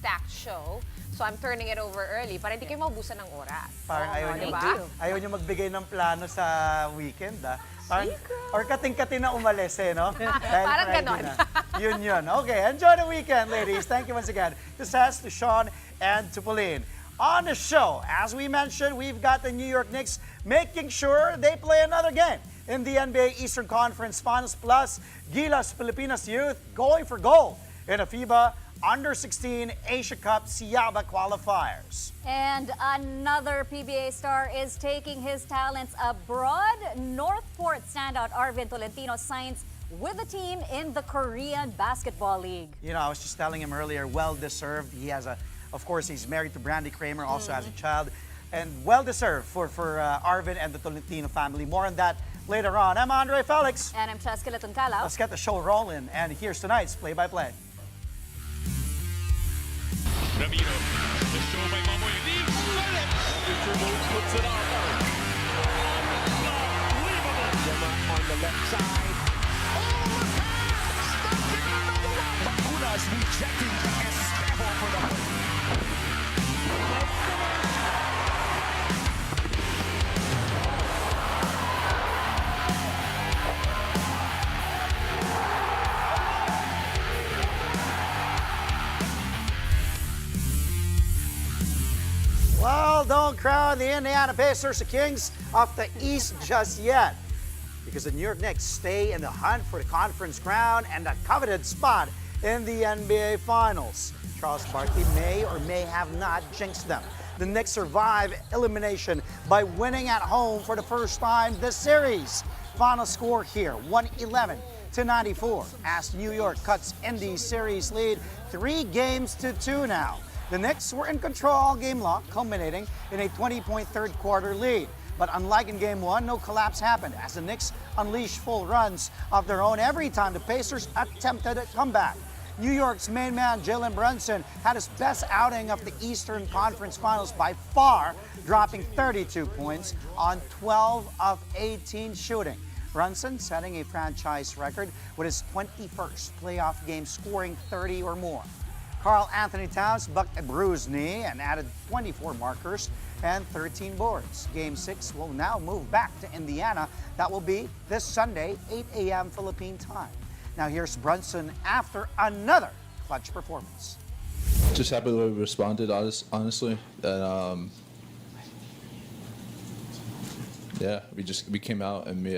stacked show. So I'm turning it over early para hindi kayo maubusan ng oras. Parang ayaw niyo magbigay ng plano sa weekend, ah. Parang, or kating-kati na umalis, eh, no? Parang ganon. Yun. Okay, enjoy the weekend, ladies. Thank you once again to Seth, to Sean, and to Pauline. On the show, as we mentioned, we've got the New York Knicks making sure they play another game in the NBA Eastern Conference Finals, plus Gilas Pilipinas Youth going for gold in a FIBA Under-16 Asia Cup Siaba qualifiers. And another PBA star is taking his talents abroad. Northport standout Arvin Tolentino signs with the team in the Korean Basketball League. You know, I was just telling him earlier, well-deserved. He has of course, he's married to Brandy Kramer, also has a child. And well-deserved for Arvin and the Tolentino family. More on that later on. I'm Andre Felix. And I'm Cheska Latuncalaw. Let's get the show rolling. And here's tonight's play-by-play. Ramiro, the show by Mamoy leaves, Mr. Moves puts it off. Unbelievable. Gemma on the left side. Oh, the pass! Stuck in another one. Bacunas rejecting Estevo for the win. Well, don't crown the Indiana Pacers the Kings of the East just yet, because the New York Knicks stay in the hunt for the conference crown and the coveted spot in the NBA Finals. Charles Barkley may or may have not jinxed them. The Knicks survive elimination by winning at home for the first time this series. Final score here, 111-94, as New York cuts Indy's series lead 3-2 now. The Knicks were in control all game long, culminating in a 20-point third quarter lead. But unlike in Game 1, no collapse happened as the Knicks unleashed full runs of their own every time the Pacers attempted a comeback. New York's main man, Jalen Brunson, had his best outing of the Eastern Conference Finals by far, dropping 32 points on 12 of 18 shooting. Brunson setting a franchise record with his 21st playoff game scoring 30 or more. Karl Anthony Towns bucked a bruised knee and added 24 markers and 13 boards. Game 6 will now move back to Indiana. That will be this Sunday, 8 a.m. Philippine time. Now here's Brunson after another clutch performance. Just happy the way we responded, honestly. And, yeah, we came out and we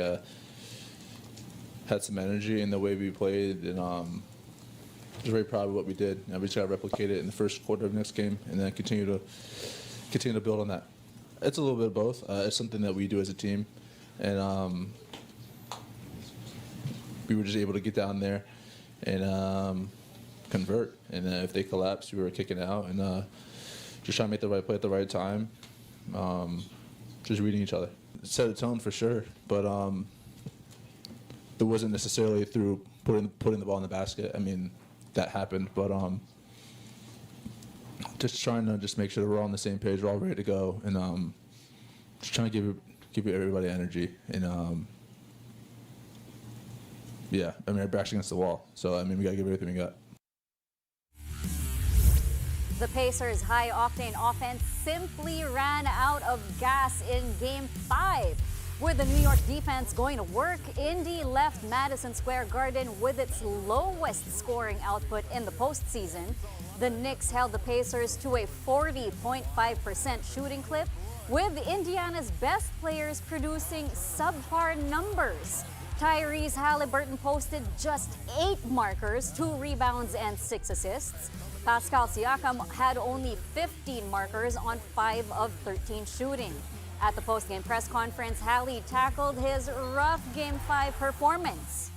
had some energy in the way we played, and I was very proud of what we did. And we just got to replicate it in the first quarter of the next game, and then continue to build on that. It's a little bit of both. It's something that we do as a team, and we were just able to get down there and convert. And if they collapsed, we were kicking out and just trying to make the right play at the right time. Just reading each other. It set a tone for sure, but it wasn't necessarily through putting the ball in the basket. I mean, that happened, but just trying to just make sure that we're all on the same page, we're all ready to go, and just trying to give everybody energy. And yeah, I mean, our back's against the wall, so I mean, we gotta give everything we got. The Pacers' high-octane offense simply ran out of gas in Game 5. With the New York defense going to work, Indy left Madison Square Garden with its lowest scoring output in the postseason. The Knicks held the Pacers to a 40.5% shooting clip, with Indiana's best players producing subpar numbers. Tyrese Halliburton posted just 8 markers, 2 rebounds, and 6 assists. Pascal Siakam had only 15 markers on 5 of 13 shooting. At the post-game press conference, Hallie tackled his rough Game 5 performance.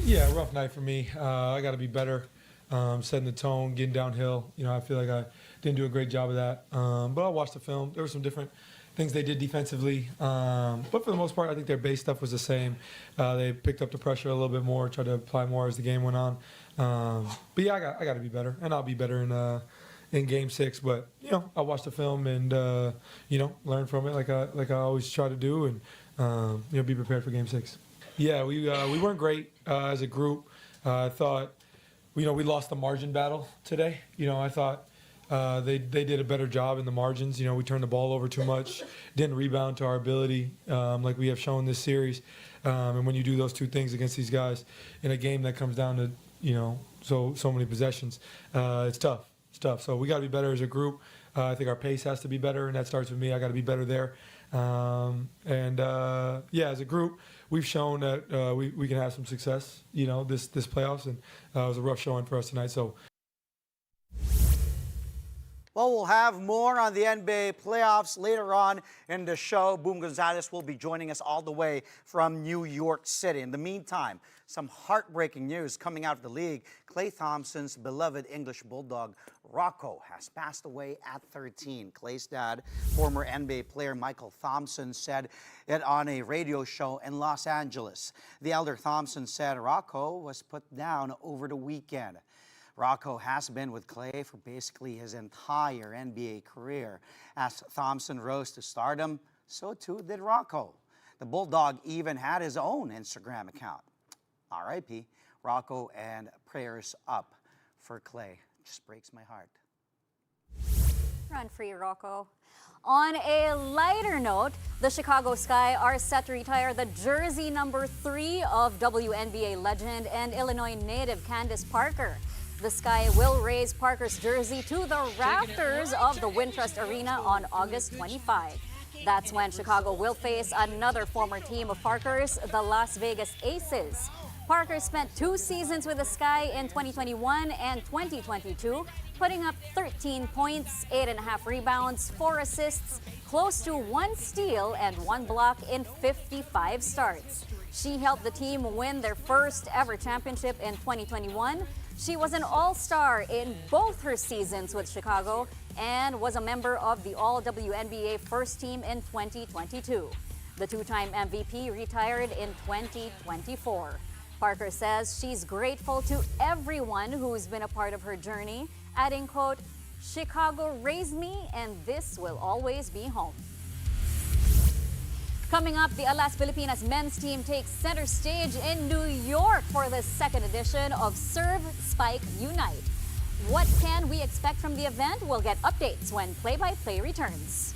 Yeah, rough night for me. I got to be better, setting the tone, getting downhill. You know, I feel like I didn't do a great job of that. But I watched the film. There were some different things they did defensively. But for the most part, I think their base stuff was the same. They picked up the pressure a little bit more, tried to apply more as the game went on. But yeah, I got to be better, and I'll be better in Game 6. But you know, I watched the film and you know, learn from it like I always try to do, and you know, be prepared for Game 6. Yeah, we weren't great as a group. I thought we lost the margin battle today. I thought they did a better job in the margins. We turned the ball over too much, didn't rebound to our ability, like we have shown this series. And when you do those two things against these guys in a game that comes down to so many possessions, it's tough. It's tough. So we got to be better as a group. I think our pace has to be better, and that starts with me. I got to be better there. As a group, we've shown that we can have some success. This playoffs, and it was a rough showing for us tonight. So. Well, we'll have more on the NBA playoffs later on in the show. Boom Gonzalez will be joining us all the way from New York City. In the meantime, some heartbreaking news coming out of the league. Klay Thompson's beloved English Bulldog, Rocco, has passed away at 13. Klay's dad, former NBA player Michael Thompson, said it on a radio show in Los Angeles. The elder Thompson said Rocco was put down over the weekend. Rocco has been with Klay for basically his entire NBA career. As Thompson rose to stardom, so too did Rocco. The Bulldog even had his own Instagram account. R.I.P. Rocco, and prayers up for Klay. Just breaks my heart. Run free, Rocco. On a lighter note, the Chicago Sky are set to retire the jersey number 3 of WNBA legend and Illinois native Candace Parker. The Sky will raise Parker's jersey to the rafters of the Wintrust Arena on August 25. That's when Chicago will face another former team of Parker's, the Las Vegas Aces. Parker spent 2 seasons with the Sky in 2021 and 2022, putting up 13 points, 8.5 rebounds, 4 assists, close to 1 steal and 1 block in 55 starts. She helped the team win their first ever championship in 2021. She was an all-star in both her seasons with Chicago and was a member of the All-WNBA first team in 2022. The 2-time MVP retired in 2024. Parker says she's grateful to everyone who's been a part of her journey, adding, quote, "Chicago raised me and this will always be home." Coming up, the Alas Pilipinas men's team takes center stage in New York for the 2nd edition of Serve Spike Unite. What can we expect from the event? We'll get updates when play-by-play returns.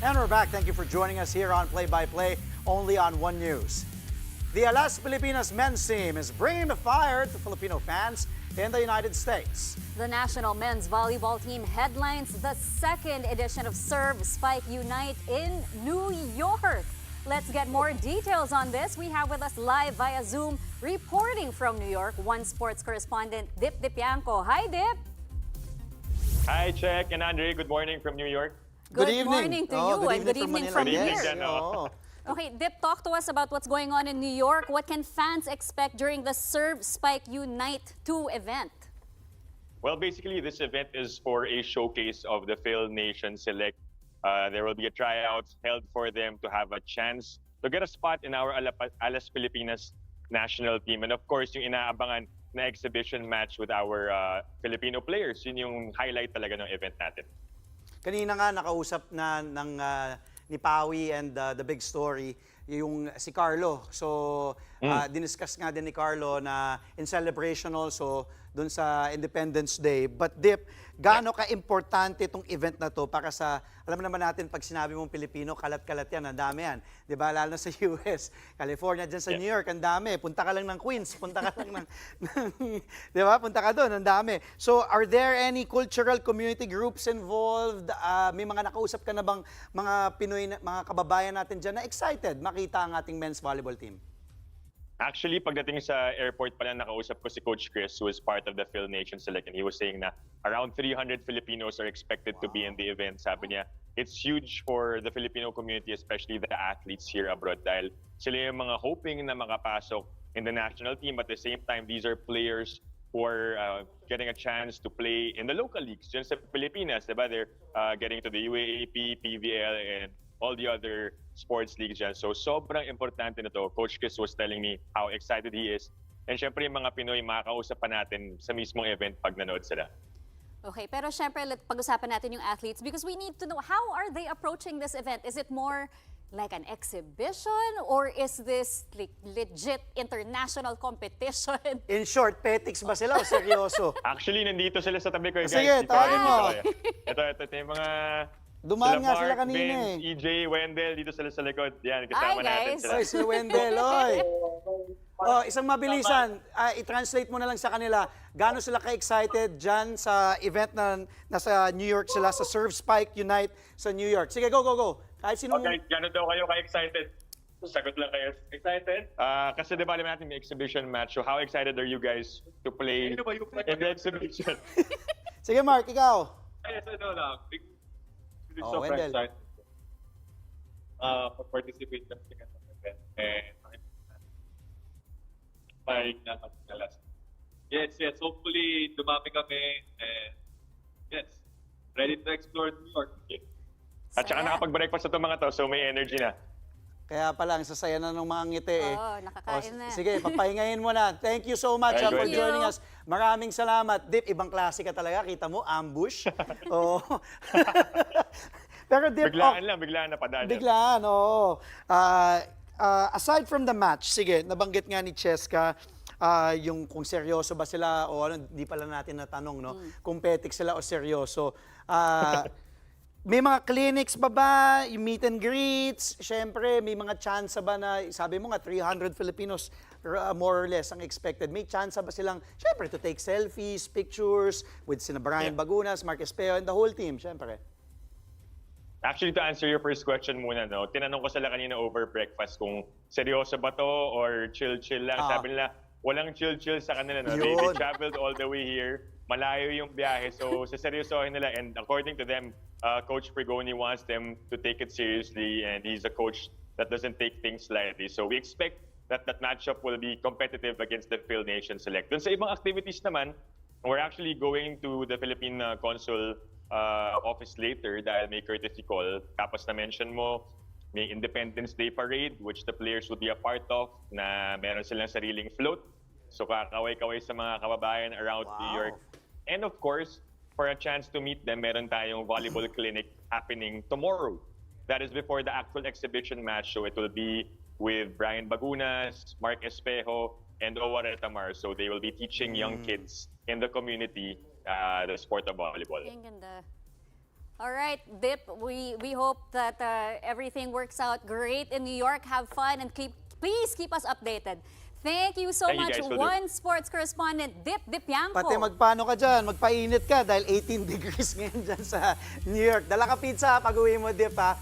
And we're back. Thank you for joining us here on Play by Play, only on One News. The Alas Pilipinas men's team is bringing the fire to Filipino fans in the United States. The national men's volleyball team headlines the second edition of Serve Spike Unite in New York. Let's get more details on this. We have with us live via Zoom, reporting from New York, One Sports correspondent Dip Dipianco. Hi, Dip. Hi, Check and Andre. Good morning from New York. Good evening. Morning to you and good evening from Good evening, here. Jen. Oh. Okay, Dip, talk to us about what's going on in New York. What can fans expect during the Serve Spike Unite 2 event? Well, basically, this event is for a showcase of the Phil Nation Select. There will be a tryout held for them to have a chance to get a spot in our Alas Pilipinas national team. And of course, yung inaabangan na exhibition match with our Filipino players. Yun yung highlight talaga ng event natin. Kanina nga nakausap na ng ni Pawi and the big story yung si Carlo. So, diniscuss nga din ni Carlo na in celebration also dun sa Independence Day. But Dip, gaano ka-importante itong event na to para sa, alam naman natin pag sinabi mong Pilipino, kalat-kalat yan, ang dami yan. Di ba? Lalo na sa US, California, dyan sa New York, ang dami. Punta ka lang ng Queens, punta ka lang di ba? Punta ka doon, ang dami. So, are there any cultural community groups involved? May mga nakausap ka na bang mga Pinoy, mga kababayan natin dyan na excited makita ang ating men's volleyball team? Actually, pagdating sa airport pala, nakausap ko si Coach Chris, who is part of the Phil Nation Select, and he was saying na around 300 Filipinos are expected to be in the event. Sabi niya, it's huge for the Filipino community, especially the athletes here abroad, dahil sila yung mga hoping na makapasok in the national team. At the same time, these are players who are getting a chance to play in the local leagues. Dyan sa Pilipinas, diba? They're getting to the UAAP, PVL, and all the other sports leagues dyan. So sobrang importante na to. Coach Chris was telling me how excited he is. And syempre yung mga Pinoy, makakausap pa natin sa mismong event pag nanood sila. Okay, pero syempre pag-usapan natin yung athletes because we need to know how are they approaching this event? Is it more like an exhibition or is this like legit international competition? In short, petics ba sila o seryoso? Actually, nandito sila sa tabi ko. Guys. Sige, tawagin mo. Ito yung mga... Dumaan nga Mark, sila kanina Vince, eh. EJ, Wendell, dito sila sa likod. Yan, kasama Hi, natin guys. sila. Oy, si Wendell, oy. Oh, isang mabilisan, i-translate mo na lang sa kanila. Gaano sila ka-excited dyan sa event na nasa New York sila, sa Serve Spike Unite sa New York. Sige, go, go, go. Kahit sino Okay, gano'n daw kayo ka-excited? Sagot lang kayo. Excited? Kasi diba alam natin may exhibition match. So how excited are you guys to play in the exhibition? Sige, Mark, ikaw. Yes, ano lang. Oh, So Wendell. excited participate lang sa event. And like na last. Yes. Hopefully, dumami kami. And yes, ready to explore New York. At saka nakapag-breakfast na itong mga to, so may energy na. Kaya pala, ang sasaya na ng mga ngiti eh. Oo, nakakain na. Sige, papahingahin mo na. Thank you so much Thank for you. joining us. Maraming salamat. Dip, ibang klase ka talaga. Kita mo, ambush. Oo. Pero Dip, Biglaan na padaan. biglaan, oo. Aside from the match, sige, nabanggit nga ni Cheska, yung kung seryoso ba sila o ano, hindi pala natin natanong, no? Kung petik sila o seryoso. May mga clinics ba, yung meet and greets? Siyempre, may mga chance ba na, sabi mo nga, 300 Filipinos more or less ang expected. May chance ba silang, siyempre, to take selfies, pictures with sina Brian Bagunas, Mark Espeo, and the whole team, siyempre. Actually, to answer your first question muna, no, tinanong ko sila kanina over breakfast kung seryoso ba to or chill-chill lang. Sabi nila, walang chill-chill sa kanila. No? They traveled all the way here. Malayo yung biyahe. So, saseryosohin nila. And according to them, Coach Frigoni wants them to take it seriously. And he's a coach that doesn't take things lightly. So, we expect that matchup will be competitive against the Phil Nation Select. Dun sa ibang activities naman, we're actually going to the Philippine Consul office later dahil may courtesy call. Tapos na-mention mo, may Independence Day Parade, which the players will be a part of, na meron silang sariling float. So kakaway-kaway sa mga kababayan around New York. And of course, for a chance to meet them, meron tayong volleyball clinic happening tomorrow. That is before the actual exhibition match. So it will be with Brian Bagunas, Mark Espejo, and Owa Retamar. So they will be teaching young kids in the community the sport of volleyball. Ang ganda. All right, Dip, we hope that everything works out great in New York. Have fun and please keep us updated. Thank you so Thank you, much, guys. Will do. One Sports Correspondent, Dip Yanko. Pati magpaano ka dyan, magpainit ka dahil 18 degrees ngayon dyan sa New York. Dala ka pizza pag-uwi mo, Dip, ha?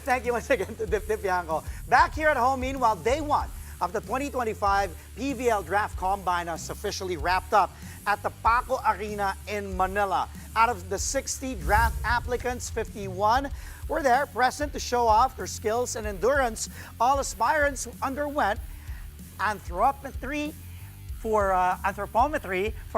Thank you once again to Dip Yanko. Back here at home, meanwhile, day one of the 2025 PVL Draft Combine is officially wrapped up at the Paco Arena in Manila. Out of the 60 draft applicants, 51 were there present to show off their skills and endurance. All aspirants underwent anthropometry for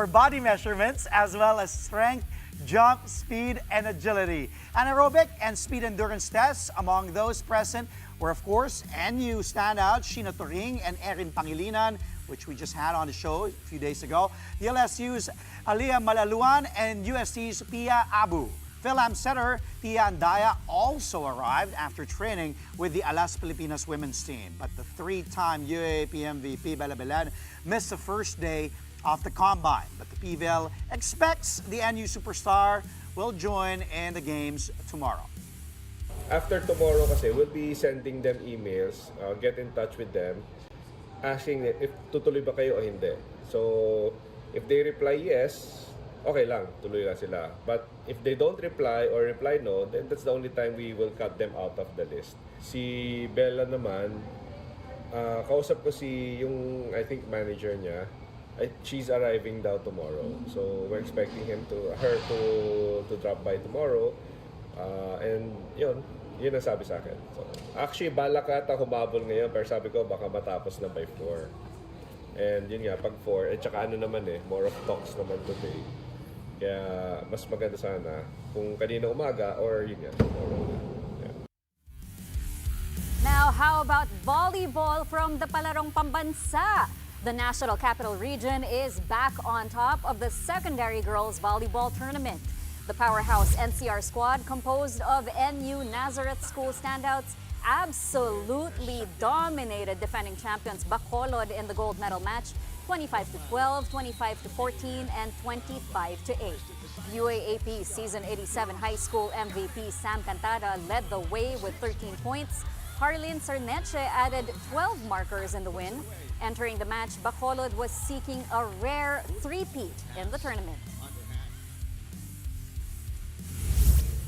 body measurements, as well as strength, jump, speed, and agility. Anaerobic and speed endurance tests among those present were, of course, NU standouts Sheena Turing and Erin Pangilinan, which we just had on the show a few days ago, the LSU's Aliyah Malaluan, and USC's Pia Abu. Phil-Am setter Tia Andaya also arrived after training with the Alas Pilipinas women's team. But the three-time UAAP MVP Bella Belen missed the first day of the combine. But the PVL expects the NU superstar will join in the games tomorrow. After tomorrow kasi, we'll be sending them emails, get in touch with them, asking if tutuloy ba kayo o hindi. So, if they reply yes, okay lang, tuloy lang sila. But if they don't reply or reply no, then that's the only time we will cut them out of the list. Si Bella naman, kausap ko yung, I think, manager niya. She's arriving daw tomorrow. So, we're expecting her to drop by tomorrow. And yun ang sabi sa akin. So, actually, balak ata humabol ngayon, pero sabi ko baka matapos na by 4. And yun nga, pag 4, tsaka ano naman more of talks naman today. Kaya mas maganda sana kung kanina umaga or yun nga, tomorrow na. Yeah. Now, how about volleyball from the Palarong Pambansa? The National Capital Region is back on top of the secondary girls volleyball tournament. The powerhouse NCR squad, composed of NU Nazareth School standouts, absolutely dominated defending champions Bacolod in the gold medal match, 25-12, 25-14, and 25-8. UAAP Season 87 High School MVP Sam Cantada led the way with 13 points. Harleen Cerneche added 12 markers in the win. Entering the match, Bacolod was seeking a rare three-peat in the tournament.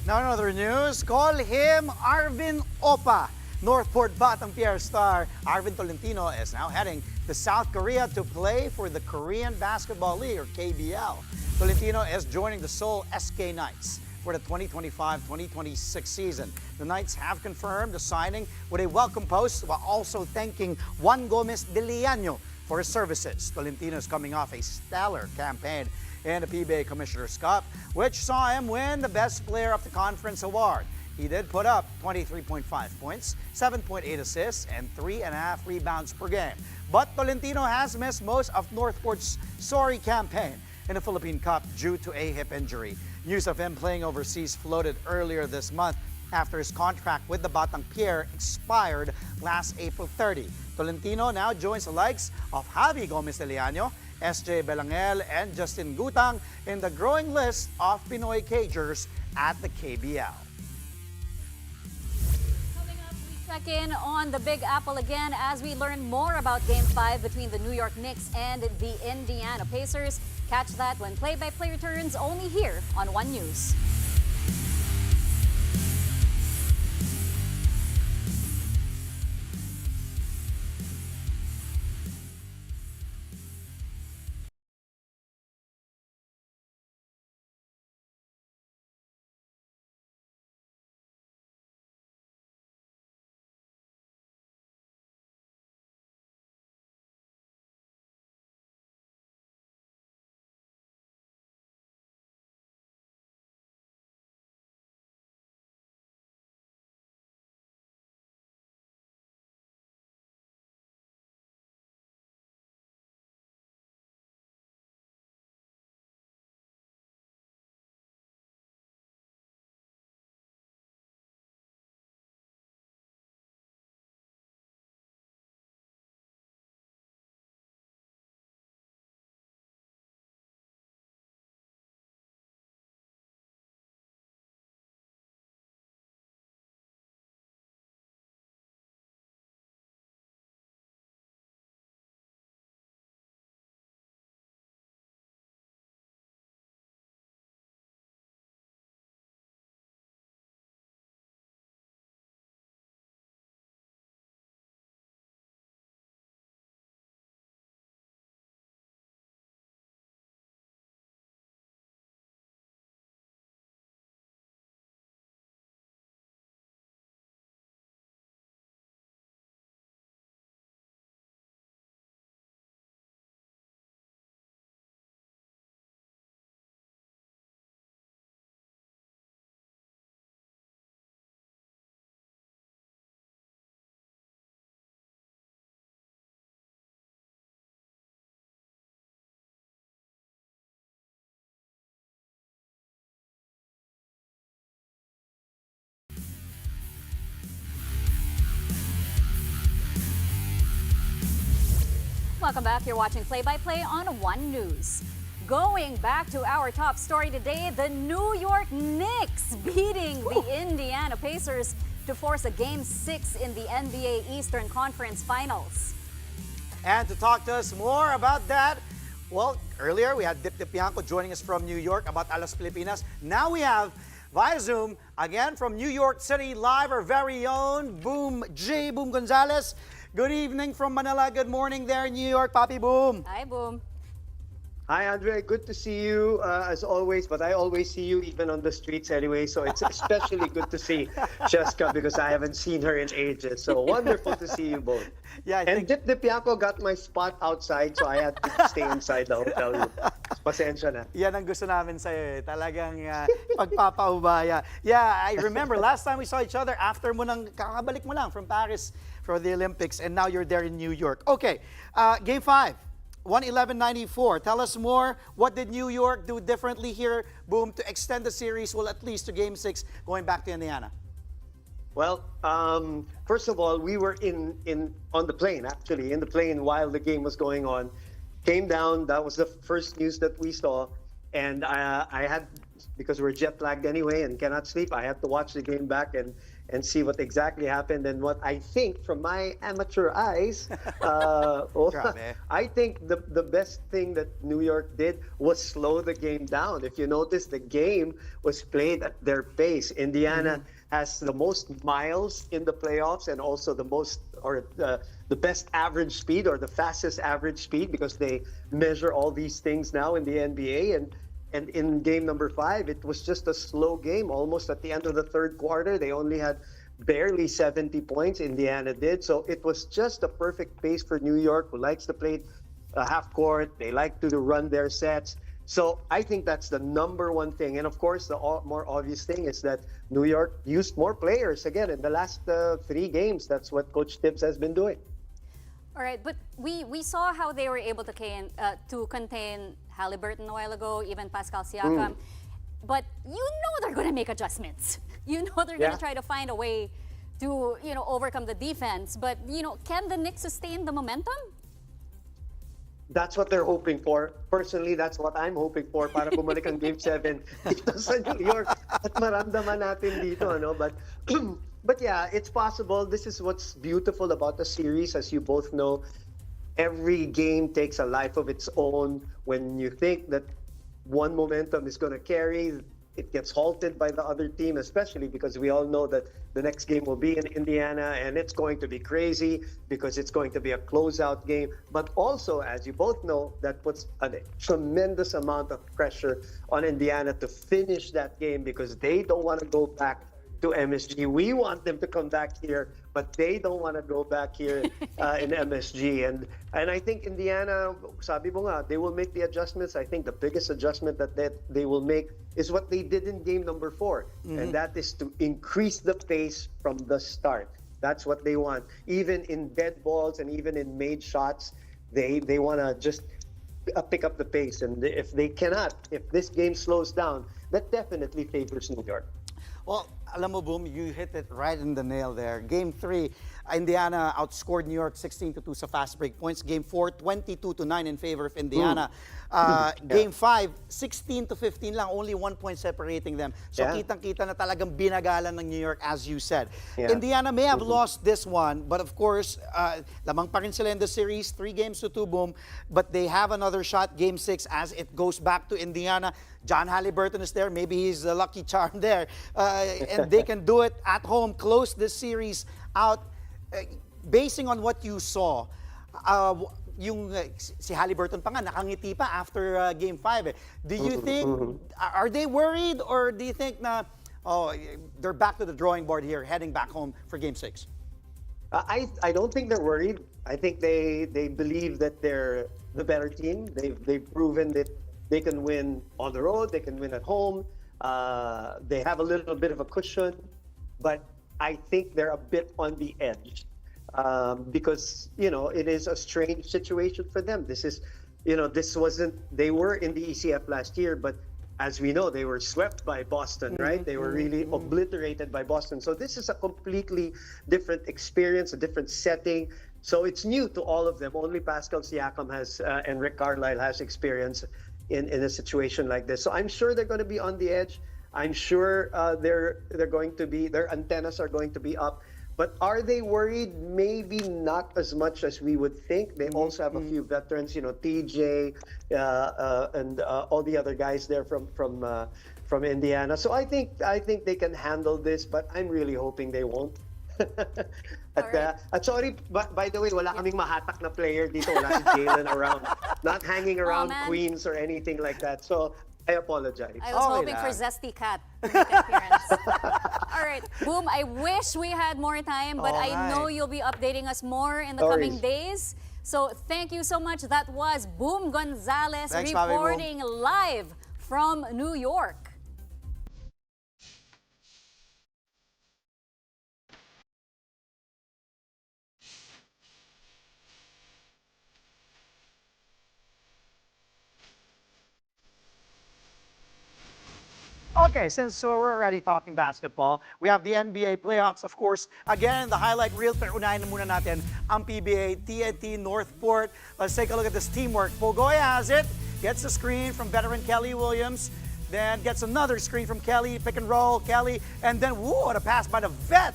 Now in other news, call him Arvin Opa. Northport Batang Pierre star Arvin Tolentino is now heading to South Korea to play for the Korean Basketball League, or KBL. Tolentino is joining the Seoul SK Knights for the 2025-2026 season. The Knights have confirmed the signing with a welcome post while also thanking Juan Gomez de Liano for his services. Tolentino is coming off a stellar campaign in the PBA Commissioner's Cup, which saw him win the Best Player of the Conference award. He did put up 23.5 points, 7.8 assists, and 3.5 rebounds per game. But Tolentino has missed most of Northport's sorry campaign in the Philippine Cup due to a hip injury. News of him playing overseas floated earlier this month after his contract with the Batang Pierre expired last April 30. Tolentino now joins the likes of Javi Gomez de Liano, SJ Belangel, and Justin Gutang in the growing list of Pinoy Cagers at the KBL. Coming up, we check in on the Big Apple again as we learn more about Game 5 between the New York Knicks and the Indiana Pacers. Catch that when play-by-play returns only here on One News. welcome back. You're watching Play-by-Play on One News. Going back to our top story today, the New York Knicks beating the Indiana Pacers to force a Game 6 in the NBA Eastern Conference Finals. And to talk to us more about that, well, earlier we had Dip Bianco joining us from New York about Alas Pilipinas. Now we have, via Zoom, again from New York City, live, our very own Boom Gonzalez. Good evening from Manila. Good morning there in New York, Papi Boom. Hi, Boom. Hi, Andre. Good to see you as always, but I always see you even on the streets anyway. So it's especially good to see Jessica because I haven't seen her in ages. So wonderful to see you both. Yeah, and Dip Bianco got my spot outside, so I had to stay inside the hotel room. Pasensya na. Yan ang gusto namin sa'yo eh. Talagang pagpapaubaya. Yeah, I remember last time we saw each other after mo nang kakabalik mo lang from Paris for the Olympics, and now you're there in New York. Okay, Game 5. 111-94. Tell us more. What did New York do differently here, Boom, to extend the series, well, at least to Game 6, going back to Indiana? Well, first of all, we were on the plane, actually, in the plane while the game was going on. Came down, that was the first news that we saw. And I had, because we're jet lagged anyway and cannot sleep, I had to watch the game back and see what exactly happened. And what I think from my amateur eyes, I think the best thing that New York did was slow the game down. If you notice, the game was played at their pace. Indiana has the most miles in the playoffs and also the most, or the best average speed or the fastest average speed, because they measure all these things now in the NBA. And in game number 5, it was just a slow game. Almost at the end of the third quarter, they only had barely 70 points. Indiana did. So it was just a perfect pace for New York, who likes to play half court. They like to run their sets. So I think that's the number one thing. And of course, the more obvious thing is that New York used more players again in the last 3 games. That's what Coach Tibbs has been doing. All right, but we saw how they were able to contain Halliburton a while ago, even Pascal Siakam. But you know they're going to make adjustments. You know they're going to try to find a way to, overcome the defense. But, can the Knicks sustain the momentum? That's what they're hoping for. Personally, that's what I'm hoping for para bumalik ang Game 7 dito sa New York at maramdaman natin dito, ano? But yeah, it's possible. This is what's beautiful about the series, as you both know. Every game takes a life of its own. When you think that one momentum is going to carry, it gets halted by the other team, especially because we all know that the next game will be in Indiana, and it's going to be crazy because it's going to be a closeout game. But also, as you both know, that puts a tremendous amount of pressure on Indiana to finish that game because they don't want to go back to MSG. We want them to come back here, but they don't want to go back here in MSG. And I think Indiana, sabi mo nga, they will make the adjustments. I think the biggest adjustment that they will make is what they did in game number 4. And that is to increase the pace from the start. That's what they want. Even in dead balls and even in made shots, they want to just pick up the pace. And if they cannot, if this game slows down, that definitely favors New York. Well, alam mo, Boom, you hit it right in the nail there. Game 3, Indiana outscored New York 16-2 sa fast break points. Game 4, 22-9 in favor of Indiana. Game 5, 16-15 lang, only 1 point separating them. So kitang-kita na talagang binagalan ng New York, as you said. Indiana may have lost this one, but of course, lamang pa rin sila in the series, 3-2, Boom. But they have another shot, Game 6, as it goes back to Indiana. John Halliburton is there. Maybe he's the lucky charm there. And they can do it at home, close this series out. Basing on what you saw, si Halliburton pa nga, nakangiti pa after Game 5. Do you think, are they worried, or do you think na, they're back to the drawing board here, heading back home for Game 6? I don't think they're worried. I think they believe that they're the better team. They've proven that they can win on the road, they can win at home. They have a little bit of a cushion, but I think they're a bit on the edge because, it is a strange situation for them. This is, this wasn't, they were in the ECF last year, but as we know, they were swept by Boston, right? They were really obliterated by Boston. So this is a completely different experience, a different setting. So it's new to all of them. Only Pascal Siakam has and Rick Carlisle has experience in a situation like this. So I'm sure they're going to be on the edge. I'm sure they're going to be, their antennas are going to be up. But are they worried? Maybe not as much as we would think. They also have a few veterans, TJ and all the other guys there from Indiana. So I think they can handle this, but I'm really hoping they won't. At sorry, by the way, wala kaming mahatak na player dito. Wala si Jalen around. Not hanging around Queens or anything like that. So I apologize. I was hoping for Zesty Cat to make an appearance. All right, Boom, I wish we had more time, but I know you'll be updating us more in the coming days. So thank you so much. That was Boom Gonzalez reporting live from New York. Okay, since we're already talking basketball, we have the NBA playoffs, of course. Again, the highlight reel, pero unahin na muna natin ang PBA TNT Northport. Let's take a look at this teamwork. Pogoya has it, gets the screen from veteran Kelly Williams, then gets another screen from Kelly, pick and roll, Kelly, and then, what a pass by the vet.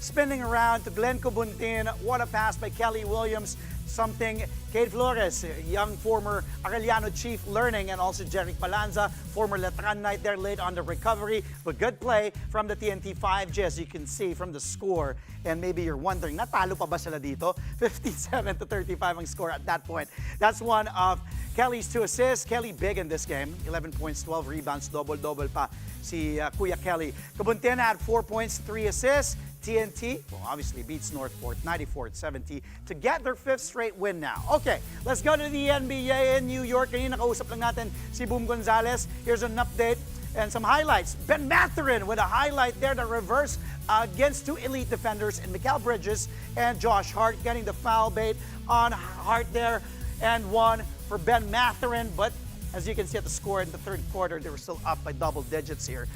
Spinning around to Glenn Cobuntin. What a pass by Kelly Williams. Something Kate Flores, young former Arellano chief learning, and also Jeric Balanza, former Letran Knight there late on the recovery. But good play from the TNT 5G, as you can see from the score. And maybe you're wondering, natalo pa ba sila dito? 57-35 ang score at that point. That's one of Kelly's 2 assists. Kelly big in this game. 11 points, 12 rebounds, double-double pa si Kuya Kelly. Cobuntin had 4 points, 3 assists. TNT, well, obviously beats Northport 94-70 to get their 5th straight win now. Okay, let's go to the NBA in New York. Kanina nakausap lang natin si Boom Gonzalez. Here's an update and some highlights. Ben Mathurin with a highlight there to reverse against 2 elite defenders in Mikal Bridges and Josh Hart, getting the foul bait on Hart there, and one for Ben Mathurin. But as you can see at the score in the 3rd quarter, they were still up by double digits here.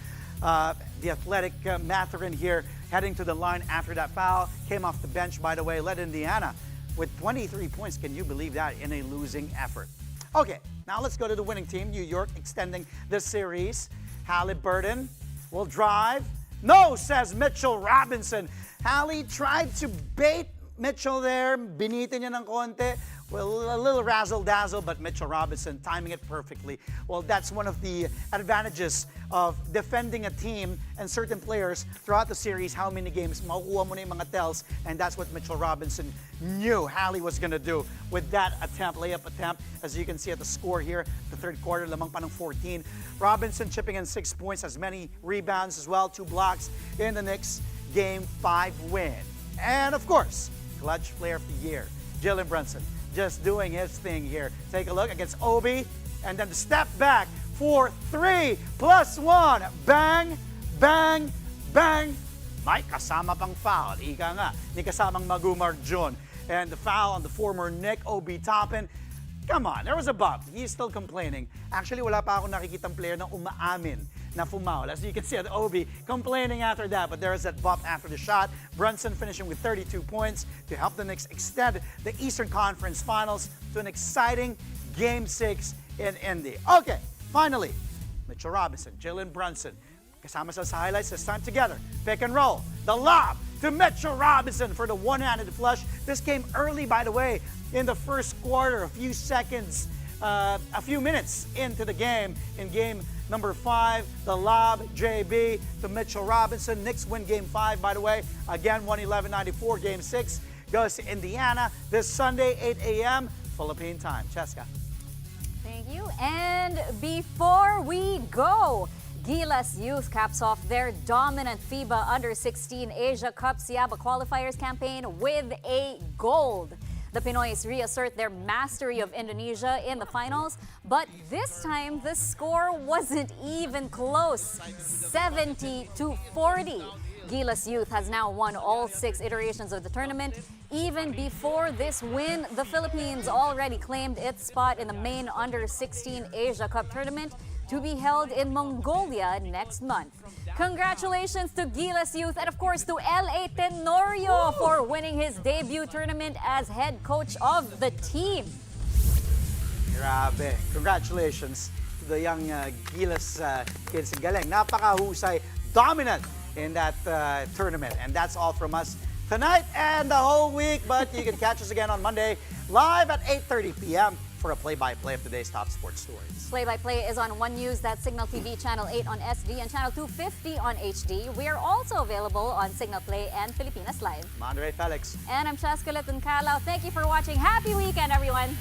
The athletic Mathurin here heading to the line after that foul. Came off the bench, by the way, led Indiana with 23 points. Can you believe that, in a losing effort? Okay, now let's go to the winning team, New York, extending the series. Halliburton will drive. No, says Mitchell Robinson. Hallie tried to bait Mitchell there. Binitin niya ng konti. Well, a little razzle-dazzle, but Mitchell Robinson timing it perfectly. Well, that's one of the advantages of defending a team and certain players throughout the series. How many games, makukuha mo na yung mga tells, and that's what Mitchell Robinson knew Hallie was going to do with that attempt, layup attempt. As you can see at the score here, the 3rd quarter, lamang pa ng 14. Robinson chipping in 6 points, has many rebounds as well, 2 blocks in the Knicks Game 5 win. And of course, clutch player of the year, Jalen Brunson. Just doing his thing here. Take a look against Obi, and then the step back for 3 + 1. Bang, bang, bang. May kasama pang foul. Ika nga, ni kasamang Magumar Jun. And the foul on the former Nick, Obi Toppin. Come on, there was a bump. He's still complaining. Actually, wala pa akong nakikitang player na umaamin na fumaul. As you can see at Obi, complaining after that, but there is that bump after the shot. Brunson finishing with 32 points to help the Knicks extend the Eastern Conference Finals to an exciting Game 6 in Indy. Okay, finally, Mitchell Robinson, Jalen Brunson, kasama sa highlights this time together. Pick and roll, the lob to Mitchell Robinson for the one-handed flush. This came early, by the way, in the 1st quarter, a few minutes into the game. In game number 5, the lob, JB to Mitchell Robinson. Knicks win Game 5, by the way. Again, 111-94. Game 6 goes to Indiana this Sunday, 8 a.m. Philippine time. Cheska. Thank you. And before we go, Gilas Youth caps off their dominant FIBA Under-16 Asia Cup Siaba qualifiers campaign with a gold. The Pinoys reassert their mastery of Indonesia in the finals, but this time the score wasn't even close, 70-40. Gilas Youth has now won all 6 iterations of the tournament. Even before this win, the Philippines already claimed its spot in the main Under-16 Asia Cup tournament. to be held in Mongolia next month. Congratulations to Gilas Youth and of course to L.A. Tenorio for winning his debut tournament as head coach of the team. Grabe. Congratulations to the young Gilas kids. Galing. Napakahusay. Dominant in that tournament. And that's all from us tonight and the whole week. But you can catch us again on Monday live at 8:30 p.m. for a play-by-play of today's top sports stories. Play-by-play is on One News, that's Signal TV Channel 8 on SD and Channel 250 on HD. We are also available on Signal Play and Filipinas Live. I'm Andre Felix. And I'm Chascalet and Calao. Thank you for watching. Happy weekend, everyone!